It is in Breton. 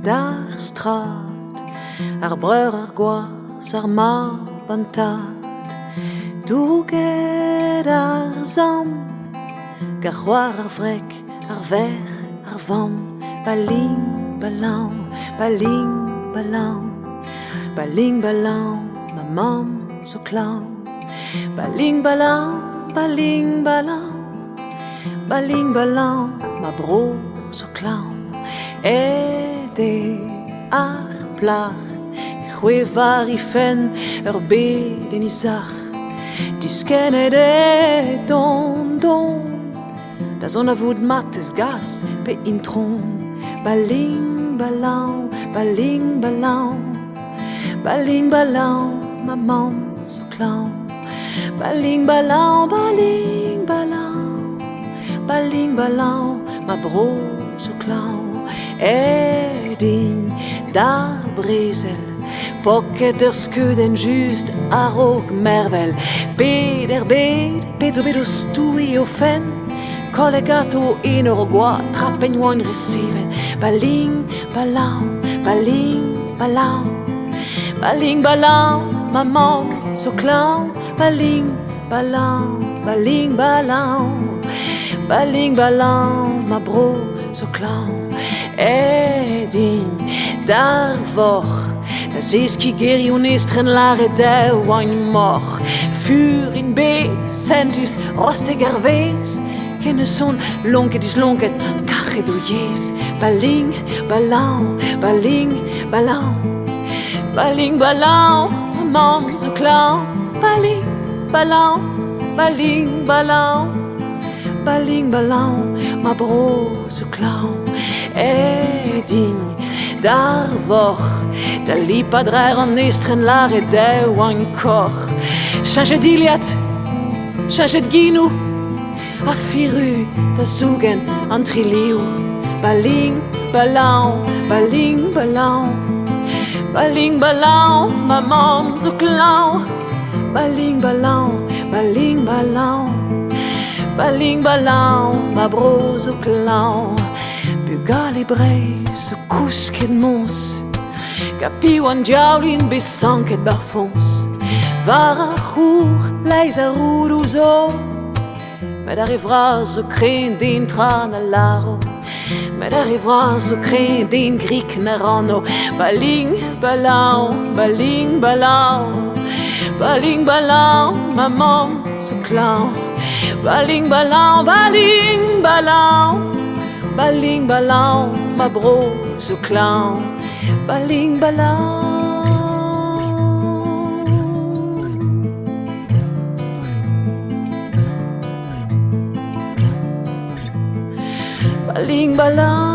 daar straat, breur gwas ma bantat. Du get zam, gachwar vrek, ver, vam, baling, balang, baling, balang, baling, balang, ma mam so clown, baling, balang, baling, balang, baling, balang, ma bro so clown. De plach, chwevar ifen beden isach, dis kenne de don, da zona vud mattes gast pe intron, baling, balang, baling, balang, baling, balang, ma mam so clown, baling, balang, baling, balang, baling, balang, ma bro so clown. Din daar brezel, pocket der skuden just arog mervel, beder bezo bedo stui o fen, collegato in orgua trappen one receive, baling, balang, baling, balang, baling, balang, ma mom so clown, baling, balang, baling, balang, baling, balang, ma bro so clown. Din daar voch, das ist ki gerion istren lare de wan moch, vuur in beet, sentus rostiger wees, kenne son lonket is lonket, kache do jes, baling, balang, baling, balang, baling, balang, mam so clown, baling, balang, baling, balang, baling, balang, ma bro so clown. Din daar voch, da lipadrer an istren lare de wan koch, change diliat, change ginu, a firu da sugen an triliu, baling, balang, baling, balang, baling, balang, ma mam so clown, baling, balang, baling, balang, baling, balang, ma bro so clown. Bugali brei, so kousket mons, Gapi wan diaulin besanket barfons, Vara chour, leisa ruduzo, Med arrivera zo kren din tran a laro, Med arrivera zo kren din grik na rano, Baling, balang, baling, balang, baling, balang, ma mam so clown, baling, balang, baling, balang, baling, balang, ma bro so clown, baling, balang, baling, balang.